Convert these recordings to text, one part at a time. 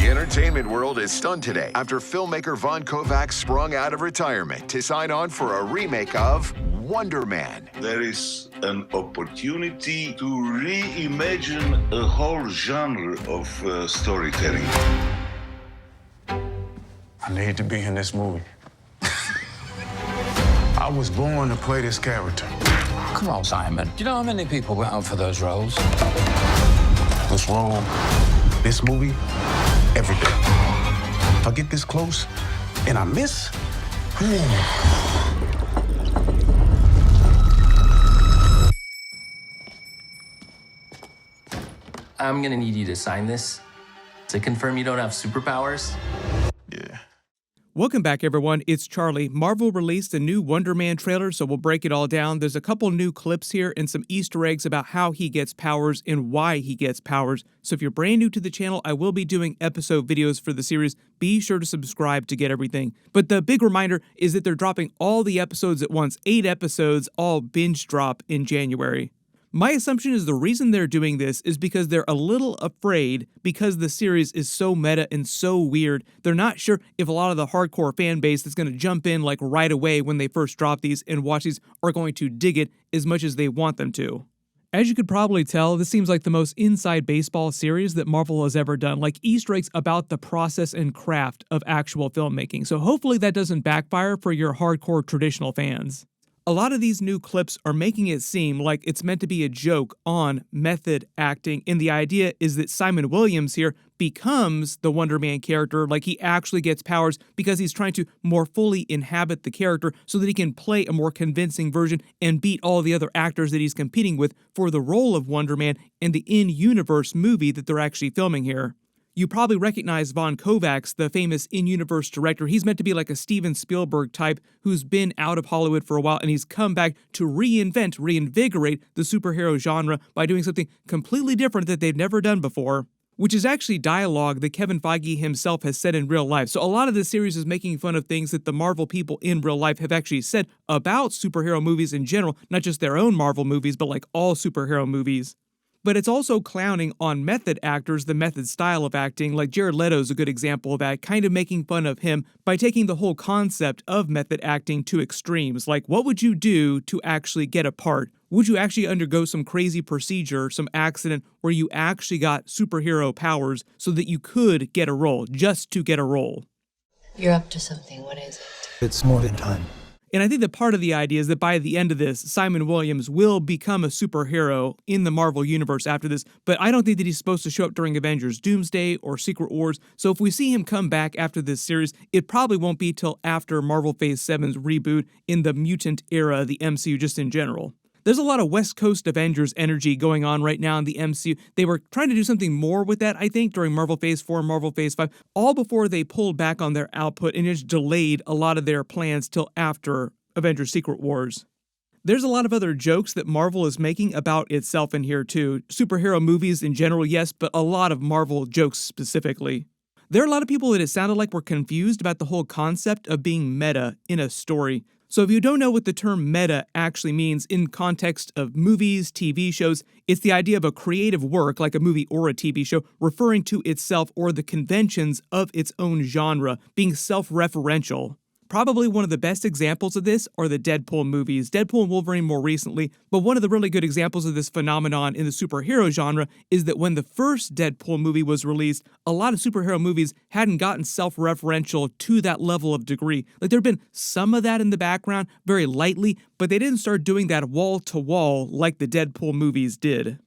The entertainment world is stunned today after filmmaker Von Kovacs sprung out of retirement to sign on for a remake of Wonder Man. There is an opportunity to reimagine a whole genre of storytelling. I need to be in this movie. I was born to play this character. Come on, Simon. Do you know how many people went out for those roles? This role, this movie, every day. If I get this close and I miss, I'm gonna need you to sign this to confirm you don't have superpowers. yeah. Welcome back, everyone. It's Charlie. Marvel released a new Wonder Man trailer, so we'll break it all down. There's a couple new clips here and some Easter eggs about how he gets powers and why he gets powers. So if you're brand new to the channel, I will be doing episode videos for the series. Be sure to subscribe to get everything. But the big reminder is that they're dropping all the episodes at once, 8 episodes, all binge drop in January. My assumption is the reason they're doing this is because they're a little afraid, because the series is so meta and so weird, they're not sure if a lot of the hardcore fan base that's going to jump in like right away when they first drop these and watch these are going to dig it as much as they want them to. As you could probably tell, this seems like the most inside baseball series that Marvel has ever done, like Easter eggs about the process and craft of actual filmmaking, so hopefully that doesn't backfire for your hardcore traditional fans. A lot of these new clips are making it seem like it's meant to be a joke on method acting, and the idea is that Simon Williams here becomes the Wonder Man character, like he actually gets powers because he's trying to more fully inhabit the character so that he can play a more convincing version and beat all the other actors that he's competing with for the role of Wonder Man in the in-universe movie that they're actually filming here. You probably recognize Von Kovacs, the famous in-universe director. He's meant to be like a Steven Spielberg type who's been out of Hollywood for a while, and he's come back to reinvigorate the superhero genre by doing something completely different that they've never done before, which is actually dialogue that Kevin Feige himself has said in real life. So a lot of this series is making fun of things that the Marvel people in real life have actually said about superhero movies in general, not just their own Marvel movies, but like all superhero movies. But it's also clowning on method actors, the method style of acting, like Jared Leto's a good example of that, kind of making fun of him by taking the whole concept of method acting to extremes. Like, what would you do to actually get a part? Would you actually undergo some crazy procedure, some accident where you actually got superhero powers so that you could get a role, just to get a role? You're up to something. What is it? It's more than time. And I think that part of the idea is that by the end of this, Simon Williams will become a superhero in the Marvel Universe after this, but I don't think that he's supposed to show up during Avengers Doomsday or Secret Wars, so if we see him come back after this series, it probably won't be till after Marvel Phase 7's reboot in the mutant era of the MCU just in general. There's a lot of West Coast Avengers energy going on right now in the MCU. They were trying to do something more with that, I think, during Marvel Phase 4 and Marvel Phase 5, all before they pulled back on their output and just delayed a lot of their plans till after Avengers Secret Wars. There's a lot of other jokes that Marvel is making about itself in here too. Superhero movies in general, yes, but a lot of Marvel jokes specifically. There are a lot of people that it sounded like were confused about the whole concept of being meta in a story. So if you don't know what the term meta actually means in context of movies, TV shows, it's the idea of a creative work, like a movie or a TV show, referring to itself or the conventions of its own genre, being self-referential. Probably one of the best examples of this are the Deadpool movies, Deadpool and Wolverine more recently, but one of the really good examples of this phenomenon in the superhero genre is that when the first Deadpool movie was released, a lot of superhero movies hadn't gotten self-referential to that level of degree. Like there'd been some of that in the background, very lightly, but they didn't start doing that wall-to-wall like the Deadpool movies did.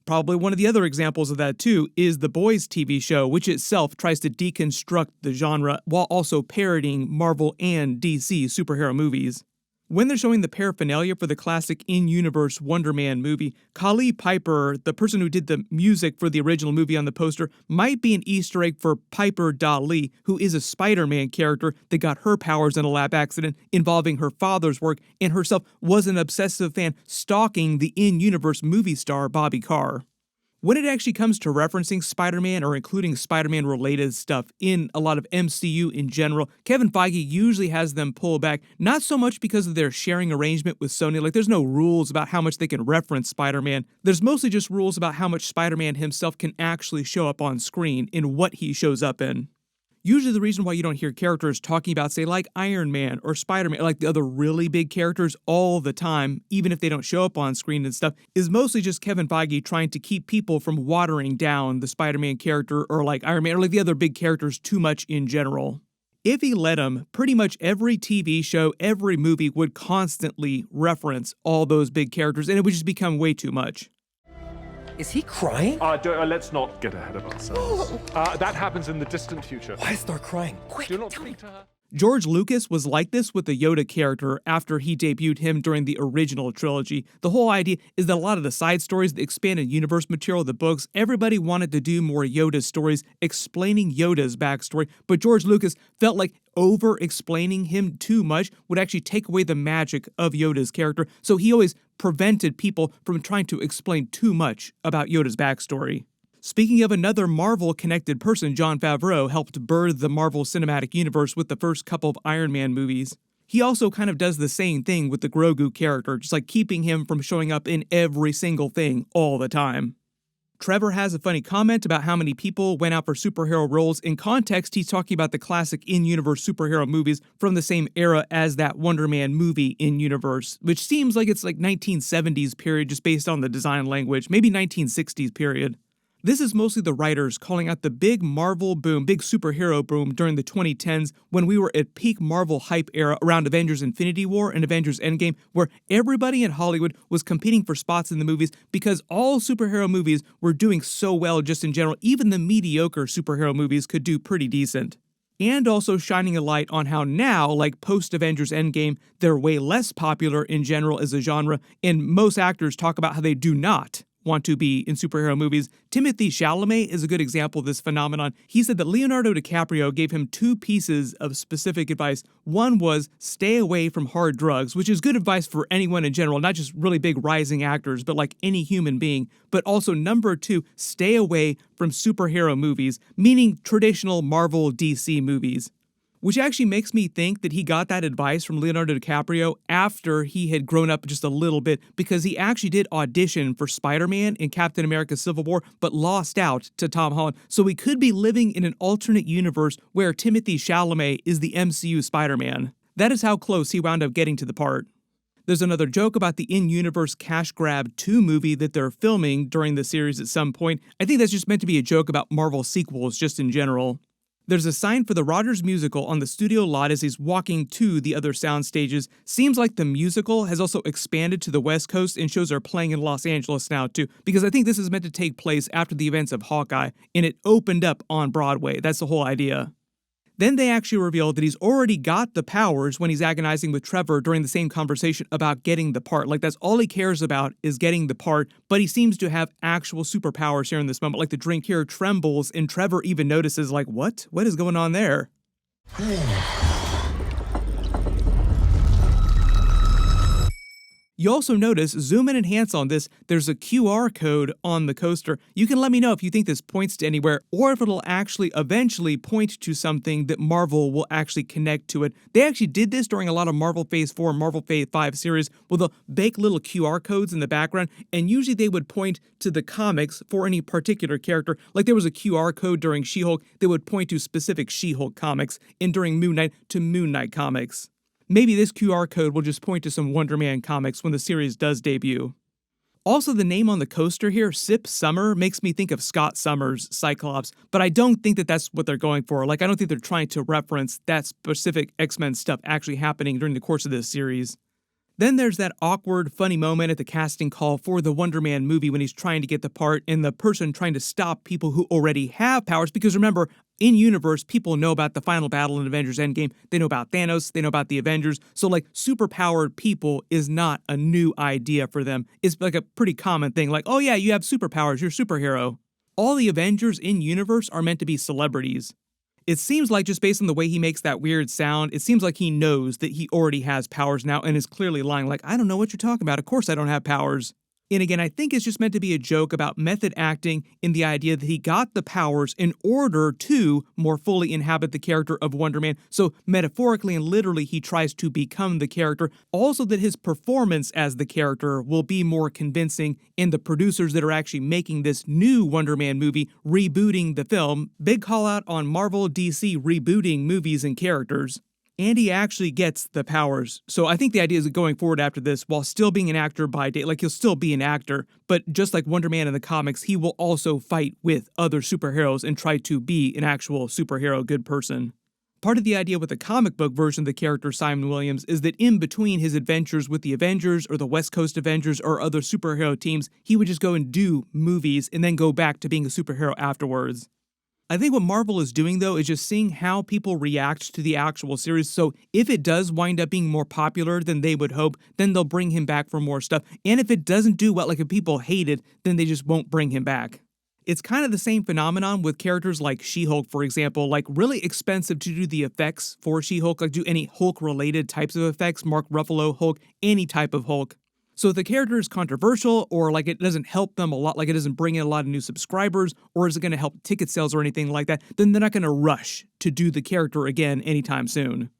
Probably one of the other examples of that too is The Boys TV show, which itself tries to deconstruct the genre while also parodying Marvel and DC superhero movies. When they're showing the paraphernalia for the classic in-universe Wonder Man movie, Kali Piper, the person who did the music for the original movie on the poster, might be an Easter egg for Piper Dali, who is a Spider-Man character that got her powers in a lab accident involving her father's work, and herself was an obsessive fan stalking the in-universe movie star Bobby Carr. When it actually comes to referencing Spider-Man or including Spider-Man related stuff in a lot of MCU in general, Kevin Feige usually has them pull back, not so much because of their sharing arrangement with Sony, like there's no rules about how much they can reference Spider-Man, there's mostly just rules about how much Spider-Man himself can actually show up on screen in what he shows up in. Usually the reason why you don't hear characters talking about, say, like Iron Man or Spider-Man, like the other really big characters all the time, even if they don't show up on screen and stuff, is mostly just Kevin Feige trying to keep people from watering down the Spider-Man character or like Iron Man or like the other big characters too much in general. If he let him, pretty much every TV show, every movie would constantly reference all those big characters and it would just become way too much. Is he crying? Let's not get ahead of ourselves. That happens in the distant future. Why is Thor crying? Quick, Do not speak to her. George Lucas was like this with the Yoda character after he debuted him during the original trilogy. The whole idea is that a lot of the side stories, the expanded universe material, the books, everybody wanted to do more Yoda stories explaining Yoda's backstory, but George Lucas felt like over-explaining him too much would actually take away the magic of Yoda's character, so he always prevented people from trying to explain too much about Yoda's backstory. Speaking of another Marvel-connected person, Jon Favreau helped birth the Marvel Cinematic Universe with the first couple of Iron Man movies. He also kind of does the same thing with the Grogu character, just like keeping him from showing up in every single thing all the time. Trevor has a funny comment about how many people went out for superhero roles. In context, he's talking about the classic in-universe superhero movies from the same era as that Wonder Man movie in-universe, which seems like it's like 1970s period just based on the design language, maybe 1960s period. This is mostly the writers calling out the big Marvel boom, big superhero boom during the 2010s when we were at peak Marvel hype era around Avengers Infinity War and Avengers Endgame, where everybody in Hollywood was competing for spots in the movies because all superhero movies were doing so well just in general. Even the mediocre superhero movies could do pretty decent. And also shining a light on how now, like post-Avengers Endgame, they're way less popular in general as a genre, and most actors talk about how they do not want to be in superhero movies. Timothée Chalamet is a good example of this phenomenon. He said that Leonardo DiCaprio gave him two pieces of specific advice. One was stay away from hard drugs, which is good advice for anyone in general, not just really big rising actors, but like any human being. But also number two, stay away from superhero movies, meaning traditional Marvel DC movies. Which actually makes me think that he got that advice from Leonardo DiCaprio after he had grown up just a little bit, because he actually did audition for Spider-Man in Captain America Civil War, but lost out to Tom Holland. So we could be living in an alternate universe where Timothée Chalamet is the MCU Spider-Man. That is how close he wound up getting to the part. There's another joke about the in-universe Cash Grab 2 movie that they're filming during the series at some point. I think that's just meant to be a joke about Marvel sequels just in general. There's a sign for the Rogers musical on the studio lot as he's walking to the other sound stages. Seems like the musical has also expanded to the West Coast and shows are playing in Los Angeles now too, because I think this is meant to take place after the events of Hawkeye, and it opened up on Broadway. That's the whole idea. Then they actually revealed that he's already got the powers when he's agonizing with Trevor during the same conversation about getting the part. Like, that's all he cares about is getting the part, but he seems to have actual superpowers here in this moment. Like, the drink here trembles, and Trevor even notices, like, what? What is going on there? You also notice, zoom in and enhance on this, there's a QR code on the coaster. You can let me know if you think this points to anywhere, or if it'll actually eventually point to something that Marvel will actually connect to it. They actually did this during a lot of Marvel Phase 4 and Marvel Phase 5 series, where they'll bake little QR codes in the background, and usually they would point to the comics for any particular character. Like there was a QR code during She-Hulk that would point to specific She-Hulk comics, and during Moon Knight to Moon Knight comics. Maybe this QR code will just point to some Wonder Man comics when the series does debut. Also, the name on the coaster here, Sip Summer, makes me think of Scott Summers' Cyclops, but I don't think that that's what they're going for. Like, I don't think they're trying to reference that specific X-Men stuff actually happening during the course of this series. Then there's that awkward, funny moment at the casting call for the Wonder Man movie when he's trying to get the part and the person trying to stop people who already have powers. Because remember, in-universe, people know about the final battle in Avengers Endgame. They know about Thanos. They know about the Avengers. So, like, superpowered people is not a new idea for them. It's like a pretty common thing. Like, oh yeah, you have superpowers. You're a superhero. All the Avengers in-universe are meant to be celebrities. It seems like, just based on the way he makes that weird sound, it seems like he knows that he already has powers now and is clearly lying like, I don't know what you're talking about. Of course I don't have powers. And again, I think it's just meant to be a joke about method acting in the idea that he got the powers in order to more fully inhabit the character of Wonder Man. So metaphorically and literally, he tries to become the character. Also that his performance as the character will be more convincing, and the producers that are actually making this new Wonder Man movie, rebooting the film, big call out on Marvel DC rebooting movies and characters. And he actually gets the powers. So I think the idea is that going forward after this, while still being an actor by day, like he'll still be an actor, but just like Wonder Man in the comics, he will also fight with other superheroes and try to be an actual superhero good person. Part of the idea with the comic book version of the character Simon Williams is that in between his adventures with the Avengers or the West Coast Avengers or other superhero teams, he would just go and do movies and then go back to being a superhero afterwards. I think what Marvel is doing, though, is just seeing how people react to the actual series. So if it does wind up being more popular than they would hope, then they'll bring him back for more stuff. And if it doesn't do well, like if people hate it, then they just won't bring him back. It's kind of the same phenomenon with characters like She-Hulk, for example, like really expensive to do the effects for She-Hulk, like do any Hulk-related types of effects, Mark Ruffalo Hulk, any type of Hulk. So if the character is controversial or like it doesn't help them a lot, like it doesn't bring in a lot of new subscribers, or is it going to help ticket sales or anything like that, then they're not going to rush to do the character again anytime soon.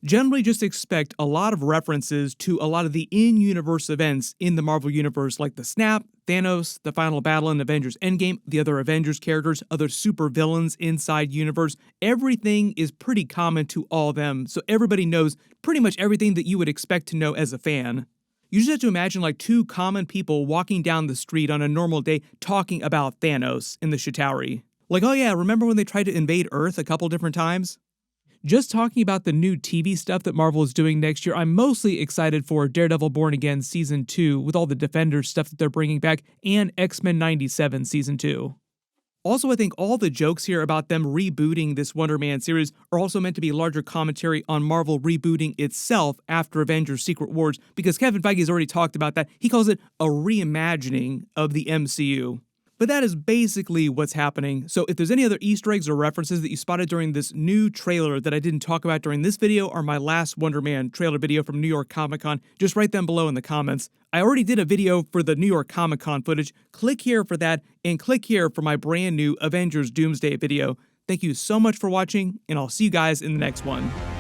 Generally just expect a lot of references to a lot of the in-universe events in the Marvel Universe, like the Snap, Thanos, the final battle in Avengers Endgame, the other Avengers characters, other super villains inside universe. Everything is pretty common to all of them, so everybody knows pretty much everything that you would expect to know as a fan. You just have to imagine like two common people walking down the street on a normal day talking about Thanos in the Chitauri. Like, oh yeah, remember when they tried to invade Earth a couple different times? Just talking about the new TV stuff that Marvel is doing next year, I'm mostly excited for Daredevil Born Again Season 2 with all the Defenders stuff that they're bringing back, and X-Men 97 Season 2. Also, I think all the jokes here about them rebooting this Wonder Man series are also meant to be larger commentary on Marvel rebooting itself after Avengers Secret Wars, because Kevin Feige has already talked about that. He calls it a reimagining of the MCU. But that is basically what's happening. So if there's any other Easter eggs or references that you spotted during this new trailer that I didn't talk about during this video or my last Wonder Man trailer video from New York Comic Con, just write them below in the comments. I already did a video for the New York Comic Con footage. Click here for that, and click here for my brand new Avengers Doomsday video. Thank you so much for watching, and I'll see you guys in the next one.